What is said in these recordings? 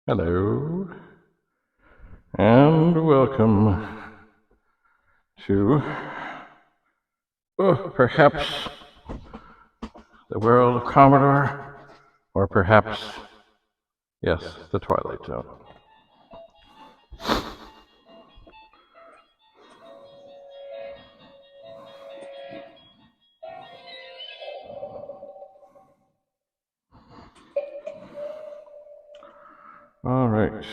Hello, and welcome to perhaps the world of Commodore, or perhaps, yes, the Twilight Zone. All right.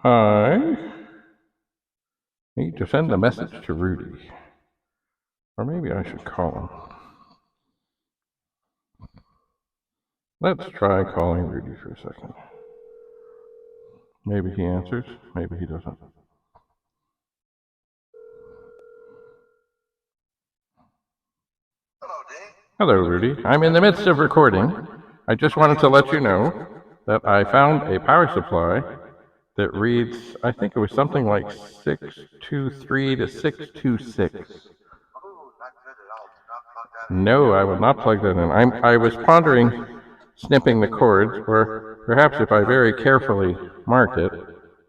I need to send a message to Rudy. Or maybe I should call him. Let's try calling Rudy for a second. Maybe he answers, maybe he doesn't. Hello, Rudy. I'm in the midst of recording. I just wanted to let you know that I found a power supply that reads, I think it was something like 623 to 626. No, I will not plug that in. I was pondering snipping the cords, or perhaps if I very carefully mark it,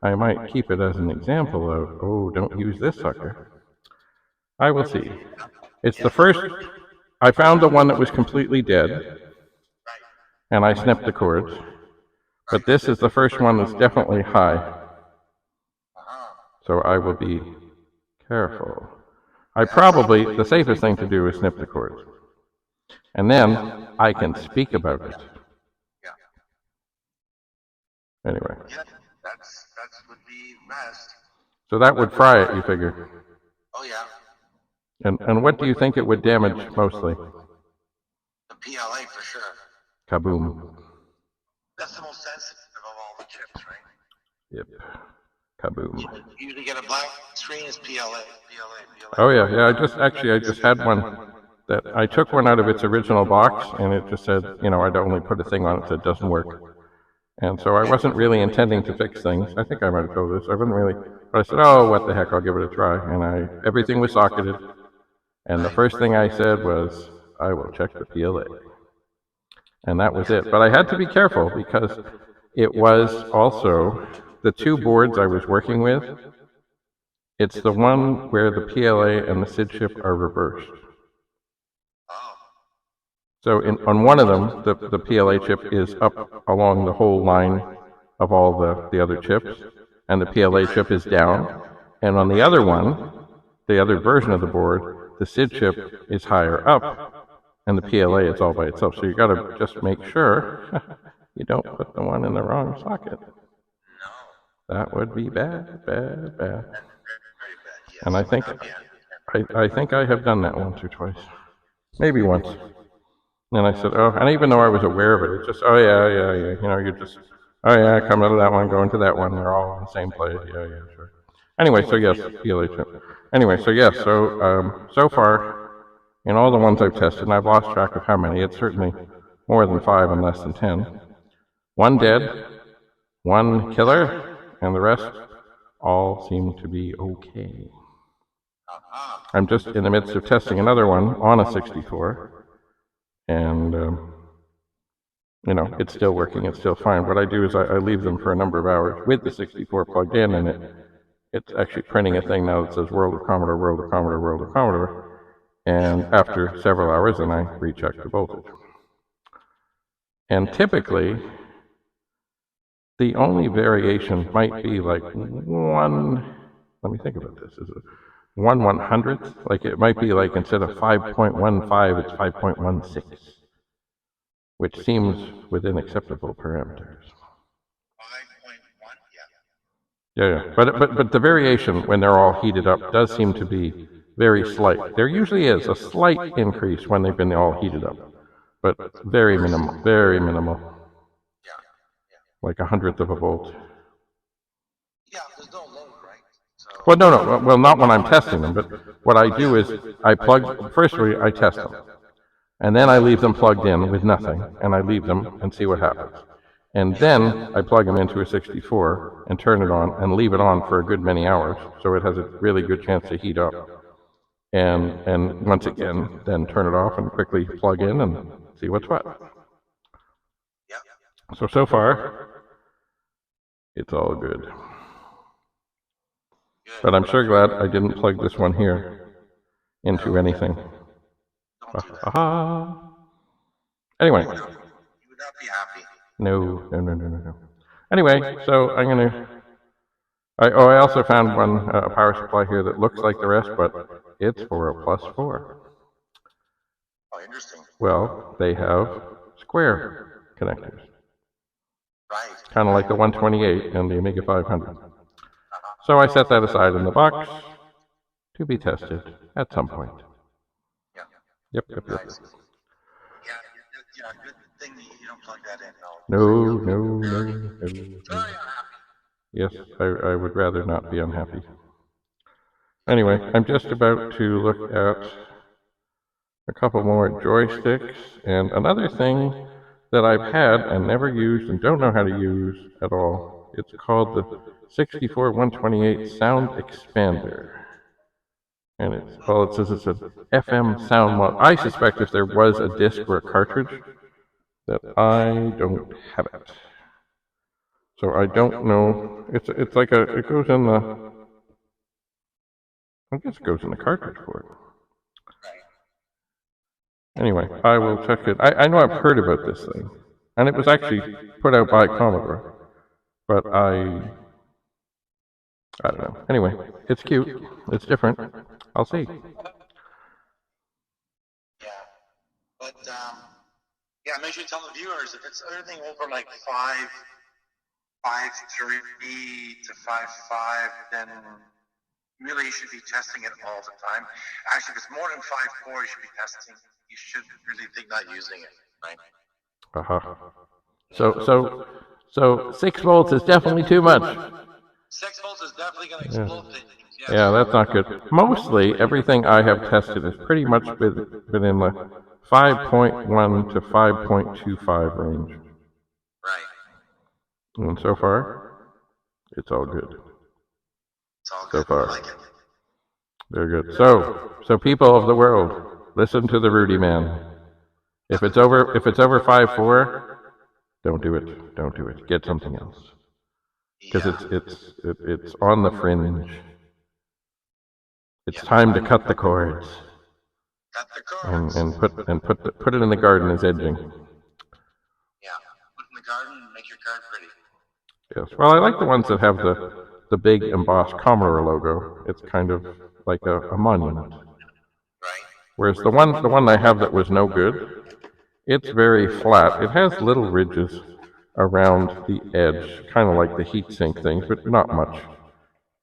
I might keep it as an example of, oh, don't use this sucker. I will see. It's the first, I found the one that was completely dead, and I snipped the cords, but this is the first one that's definitely high. So I will be careful. The safest thing to do is snip the cords. And then I can speak about it. Anyway. Yeah, that's would be best. So that would fry it, you figure. Oh yeah. And what do you think it would damage mostly? The PLA for sure. Kaboom. That's the most sensitive of all the chips, right? Yep. Kaboom. You usually get a black screen is PLA. Oh yeah. I just had one that I took one out of its original box, and it just said, I'd only put a thing on it that doesn't work. And so I wasn't really intending to fix things. I think I might have told this. I wasn't really, but I said, oh, what the heck, I'll give it a try. And everything was socketed. And the first thing I said was, I will check the PLA. And that was it. But I had to be careful because it was also the two boards I was working with. It's the one where the PLA and the SID chip are reversed. So on one of them, the PLA chip is up along the whole line of all the other chips, and the PLA chip is down. And on the other one, the other version of the board, the SID chip is higher up, and the PLA is all by itself. So you got to just make sure you don't put the one in the wrong socket. That would be bad, bad, bad. And I think I have done that once or twice, maybe once. And I said, oh, and even though I was aware of it, it's just, oh, yeah. You just, oh, yeah, come out of that one, go into that one. They're all in the same place. Yeah, sure. Anyway, so yes, PLA chip. Anyway, so yes, so far, in all the ones I've tested, and I've lost track of how many, it's certainly more than 5 and less than 10. One dead, one killer, and the rest all seem to be okay. I'm just in the midst of testing another one on a 64. And, it's still working, it's still fine. What I do is I leave them for a number of hours with the 64 plugged in, and it's actually printing a thing now that says World of Commodore, World of Commodore, World of Commodore. And after several hours, then I recheck the voltage. And typically, the only variation might be like one, let me think about this, is it 1/100th? Like it might be like instead of 5.15, it's 5.16, which seems within acceptable parameters. 5.1, yeah. But the variation when they're all heated up does seem to be very slight. There usually is a slight increase when they've been all heated up, but very minimal, very minimal. Yeah. Like 100th of a volt. Yeah, there's no load, right? Well, no. Well, not when I'm testing them, but what I do is firstly, I test them. And then I leave them plugged in with nothing, and I leave them and see what happens. And then I plug them into a 64 and turn it on and leave it on for a good many hours, so it has a really good chance to heat up. And once again, then turn it off and quickly plug in and see what's what. Yeah. So far, it's all good. But I'm sure glad I didn't plug this one here into anything. Don't do that. Anyway. You would not be happy. No. Anyway, so I'm gonna. I also found one power supply here that looks like the rest, but it's for a +4. Oh, interesting. Well, they have square connectors, Right. kind of like the 128 and the Amiga 500. So I set that aside in the box to be tested at some point. Yeah. Yep. Nice. Yeah, good thing that you don't plug that in. No. Very unhappy. Yes, I would rather not be unhappy. Anyway, I'm just about to look at a couple more joysticks and another thing that I've had and never used and don't know how to use at all. It's called the 64-128 Sound Expander. And it says it's an FM sound mod. I suspect if there was a disc or a cartridge, that I don't have it. So I don't know. It's like it goes in the. I guess it goes in the cartridge for it. Anyway, I will check it. I know I've heard about this thing, and it was actually put out by Commodore, but I don't know. Anyway, it's cute. It's different. I'll see. Yeah, but yeah, make sure you tell the viewers if it's anything over like 5.3 to 5.5, then really you should be testing it all the time. Actually, if it's more than 5.4, you should be testing. You should really think not using it, right? So 6 volts is definitely too much. 6 volts is definitely going to explode things. Yes. Yeah, that's not good. Mostly everything I have tested has pretty much been in the 5.1 to 5.25 range. Right. And so far, it's all good. It's all So good. far. I like it. Very good. So people of the world, listen to the Rudy man. If it's over 5.4, don't do it. Don't do it. Get something else. Because it's on the fringe. It's time to cut the cords. Cut the cords. And put it in the garden as edging. Yeah. Put it in the garden and make your garden pretty. Yes. Well, I like the ones that have the big embossed Commodore logo. It's kind of like a monument. Right. Whereas the one I have that was no good, it's very flat. It has little ridges around the edge, kind of like the heatsink things, but not much.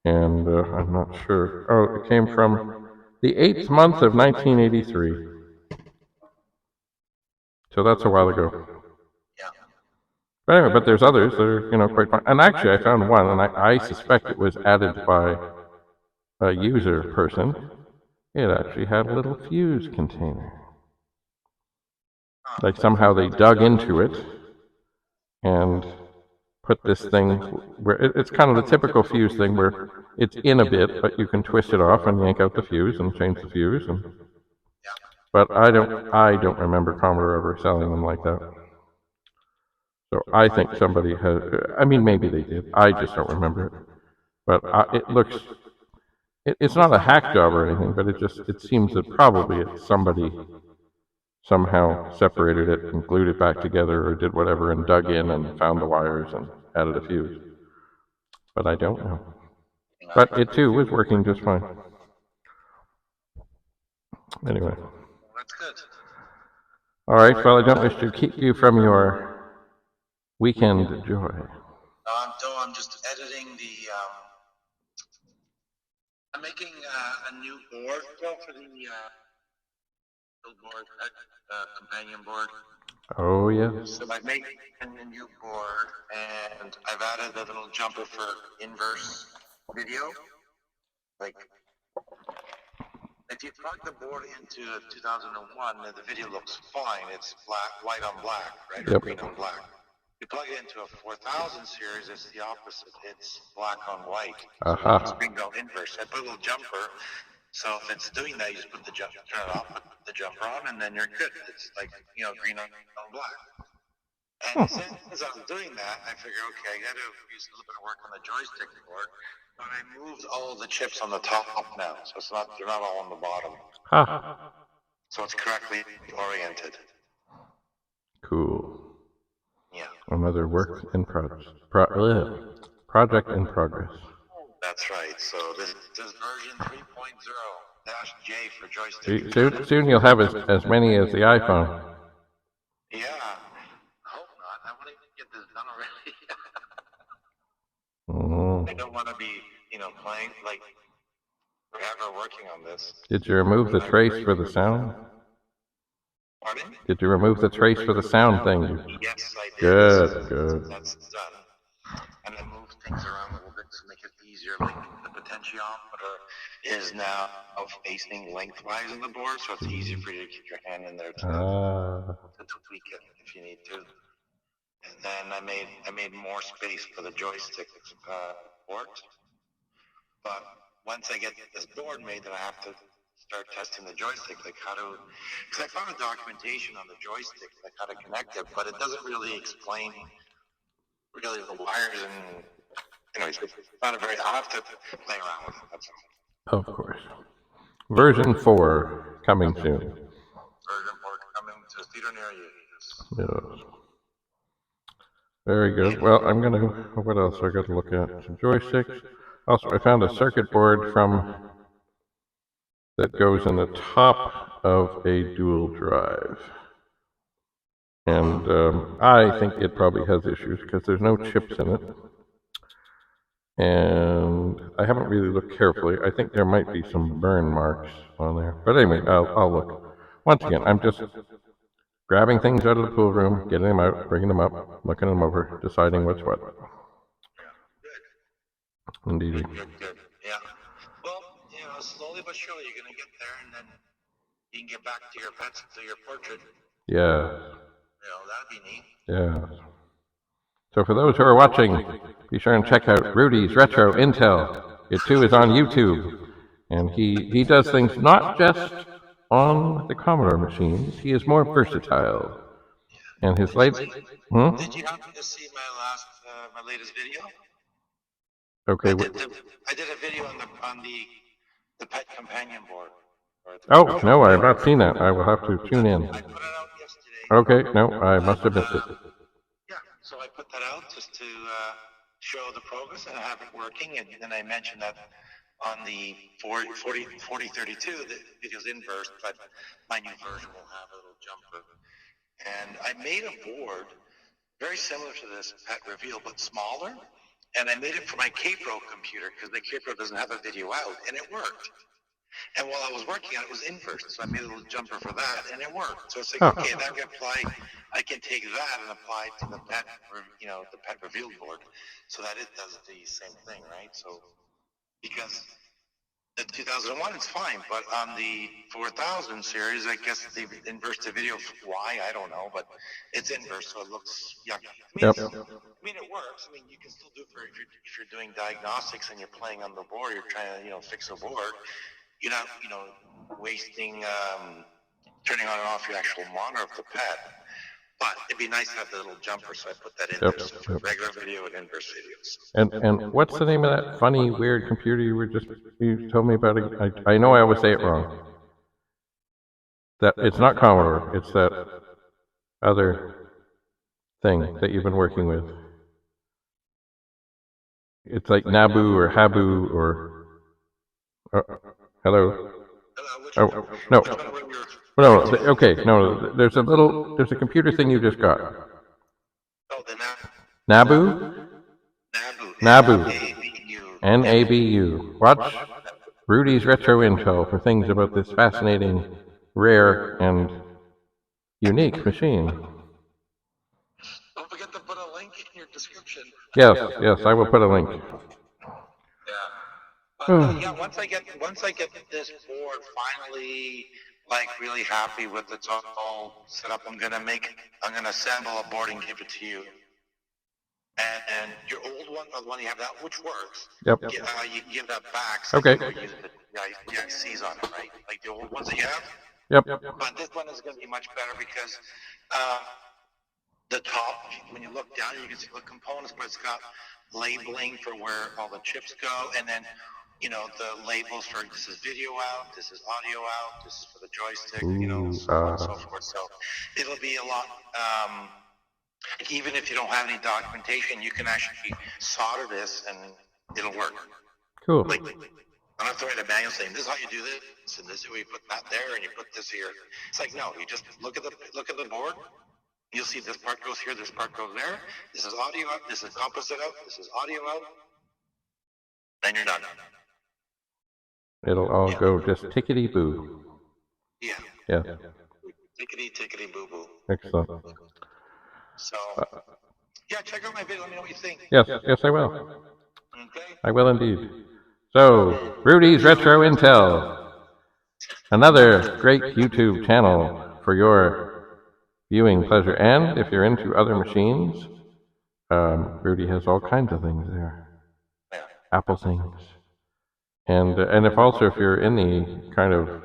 And I'm not sure. Oh, it came from the 8th month of 1983. So that's a while ago. Yeah. But anyway, but there's others that are, quite fun. And actually, I found one, and I suspect it was added by a user person. It actually had a little fuse container. Like somehow they dug into it and put this thing where it's kind of the typical fuse thing where it's in a bit, but you can twist it off and yank out the fuse and change the fuse. But I don't remember Commodore ever selling them like that. So I think somebody has. I mean, maybe they did. I just don't remember it. But it looks. It's not a hack job or anything, but it seems that probably somebody somehow separated it and glued it back together or did whatever and dug in and found the wires and added a fuse. But I don't know. But it too was working just fine. Anyway. That's good. All right, well, I don't wish to keep you from your weekend joy. I'm just editing I'm making a new board for the board, companion board. Oh, yes. So I'm making a new board, and I've added a little jumper for inverse video. Like, if you plug the board into 2001, the video looks fine. It's white on black, right? Or green on black. You plug it into a 4000 series, it's the opposite. It's black on white. Aha. So it's bingo inverse. I put a little jumper. So if it's doing that, you just put the jumper, turn it off, put the jumper on, and then you're good. It's like, green on black. And as I was doing that, I figured, okay, I got to use a little bit of work on the joystick board. But I moved all the chips on the top now, so they're not all on the bottom. Ha. So it's correctly oriented. Cool. Yeah. Another work in progress. Project in progress. That's right. So this is version 3.0-J for joystick. Soon you'll have as many as the iPhone. Yeah. Hope not. I want to get this done already. I don't want to be, playing like forever working on this. Did you remove the trace for the sound? Pardon? Did you remove the trace for the sound thing? Yes, I did. Good. That's done. And I moved things around a little bit to make it easier. Like the potentiometer is now facing lengthwise on the board, so it's easier for you to keep your hand in there to tweak it if you need to. And then I made more space for the joystick port. But once I get this board made, then I have to start testing the joystick, because I found a documentation on the joystick, like how to connect it, but it doesn't really explain really the wires and, it's not I'll have to play around with it, that's all. Of course. Version 4 coming soon. Version 4 coming to a theater near you. Yes. Very good. Well, what else I got to look at? Some joysticks. Also, I found a circuit board that goes in the top of a dual drive. And I think it probably has issues because there's no chips in it. And I haven't really looked carefully. I think there might be some burn marks on there. But anyway, I'll look. Once again, I'm just grabbing things out of the pool room, getting them out, bringing them up, looking them over, deciding what's what. Indeed. Good. Yeah. Well, slowly but surely you're going to get there, and then you can get back to your pets, to your portrait. Yeah. That'd be neat. Yeah. So for those who are watching, be sure and check out Rudy's Retro Intel. It too is on YouTube. And he does things not just on the Commodore machines, he is more versatile. And his Did you happen to see my latest video? Okay. I did a video on the pet companion board. Oh, no, I have not seen that. I will have to tune in. I put it out yesterday. Okay, no, I must have missed it. Yeah, so I put that out just to show the progress and have it working. And then I mentioned that on the 4032, the video's inverse, but my new version will have a little jumper. And I made a board very similar to this pet reveal, but smaller. And I made it for my K-Pro computer because the K-Pro doesn't have a video out, and it worked. And while I was working on it, it was inverse, so I made a little jumper for that, and it worked. So it's like, okay, that can apply. I can take that and apply it to the pet, the pet reveal board, so that it does the same thing, right? So because the 2001 it's fine, but on the 4000 series, I guess they've inversed the video. Why? I don't know, but it's inverse, so it looks yucky. I mean, it works. I mean, you can still do it if you're doing diagnostics and you're playing on the board, you're trying to, fix a board. You're not, wasting, turning on and off your actual monitor of the pet. But it'd be nice to have the little jumper, so I put that in there for regular video and inverse videos. And what's the name of that funny, weird computer you told me about? I know I always say it wrong. That it's not Commodore. It's that other thing that you've been working with. It's like Nabu or Habu or. Hello. Oh no. No. Okay. No. There's a computer thing you just got. Oh, the Nabu. Nabu. N-A-B-U. Watch Rudy's Retro Intel for things about this fascinating, rare, and unique machine. Don't forget to put a link in your description. Yes, I will put a link. Yeah. But once I get this board finally really happy with it's all set up, I'm gonna assemble a board and give it to you. and your old one, or the one you have that, which works. Yep. You give that back so Okay. you can go use the ICs on it, right? Like the old ones that you have. Yep. But this one is going to be much better because the top, when you look down, you can see the components, but it's got labeling for where all the chips go, and then the labels for this is video out, this is audio out, this is for the joystick, so on and so forth. So it'll be a lot. Even if you don't have any documentation, you can actually solder this and it'll work. Cool. Like, I don't have to write a manual saying this is how you do this, and this is where you put that there, and you put this here. It's like, no, you just look at the board. You'll see this part goes here, this part goes there. This is audio out, this is composite out, this is audio out. Then you're done. It'll all go just tickety boo. Yeah. Yeah. Tickety boo boo. Excellent. So, yeah, check out my video. Let me know what you think. Yes, I will. Okay. I will indeed. So, Rudy's Retro Intel, another great YouTube channel for your viewing pleasure. And if you're into other machines, Rudy has all kinds of things there. Apple things. And if you're in the kind of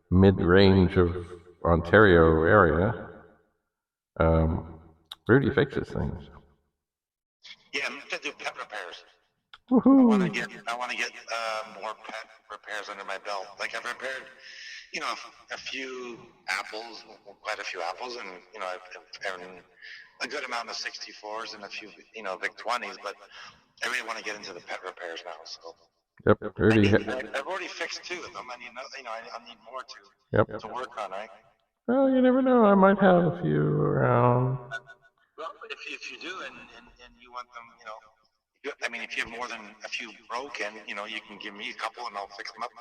mid-range of Ontario area, Rudy fixes things. Yeah, I'm going to do pet repairs. Woohoo! I want to get more pet repairs under my belt. Like I've repaired, a few apples, quite a few apples, and I've a good amount of 64s and a few Vic 20s. But I really want to get into the pet repairs now. So. Yep, Rudy. I've already fixed 2 of them. I need more to work on, right? Well, you never know. I might have a few around. Well, if you do, and you want them, if you have more than a few broken, you can give me a couple, and I'll fix them up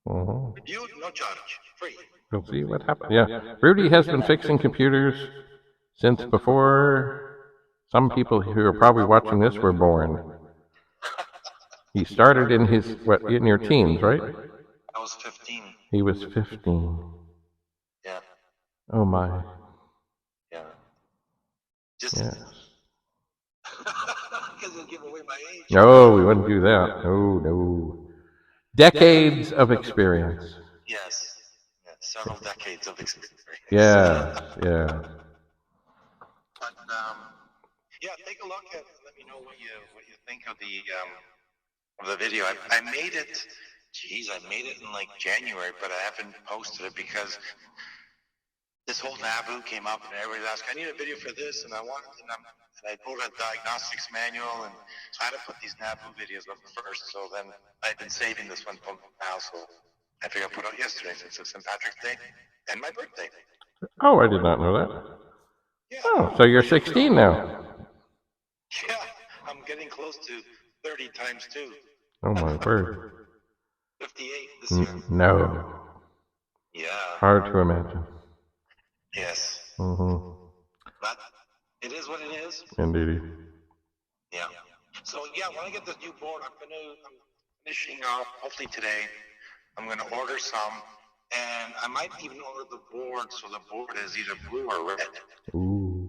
and review, no charge, free. We'll see what happens. Yeah, Rudy has been fixing computers since before some people who are probably watching this were born. He started in in your teens, right? I was 15. He was 15. Yeah. Oh my. Yeah. Just. Yes. Because it'll give away my age. No, we wouldn't do that. No. Decades of experience. Yes. Several decades of experience. Yeah. But take a look at it and let me know what you think of the video. I made it. I made it in like January, but I haven't posted it because this whole NABU came up and everybody asked, I need a video for this, and I pulled a diagnostics manual, and so I had to put these NABU videos up first. So then I've been saving this one till now, so I figured I'd put it out yesterday since it's St. Patrick's Day and my birthday. Oh, I did not know that. Yeah. Oh, so you're 16 now. Yeah, I'm getting close to 30 times 2. Oh my word. 58 this year. No. Yeah. Hard to imagine. Yes. But it is what it is. Indeed. Yeah. So when I get this new board, I'm finishing off hopefully today. I'm gonna order some, and I might even order the board so the board is either blue or red. Ooh.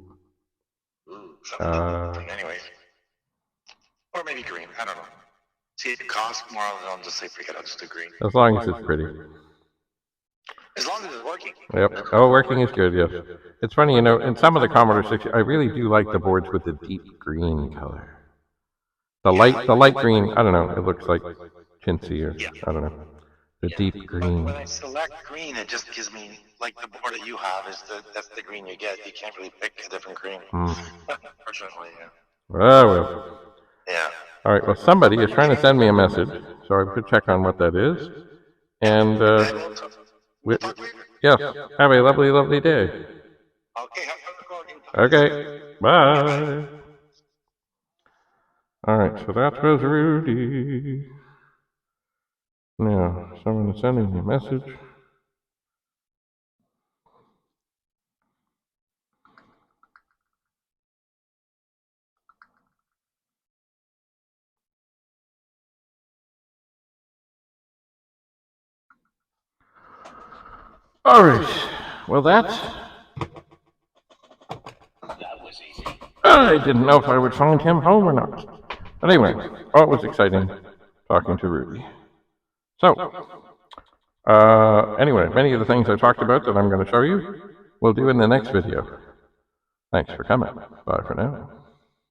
Something different, anyways. Or maybe green. I don't know. See, if it costs more, I'll just say forget it. I'll just do green. As long as it's pretty. As long as it's working. Yep. Oh, working is good, yes. It's funny, in some of the Commodore 60, I really do like the boards with the deep green color. The light green, I don't know, it looks like chintzy or, I don't know. The deep green. But when I select green, it just gives me, like the board that you have, that's the green you get. You can't really pick a different green. Unfortunately, yeah. Oh, well. Yeah. All right, well, somebody is trying to send me a message, so I could check on what that is. And, we'll talk later. Yes, have a lovely, lovely day. Okay, have fun recording. Okay, bye. All right, so that was Rudy. Now, someone is sending me a message. All right, well, that was easy. I didn't know if I would find him home or not. But anyway, always exciting talking to Rudy. So, anyway, many of the things I talked about that I'm going to show you, we'll do in the next video. Thanks for coming. Bye for now.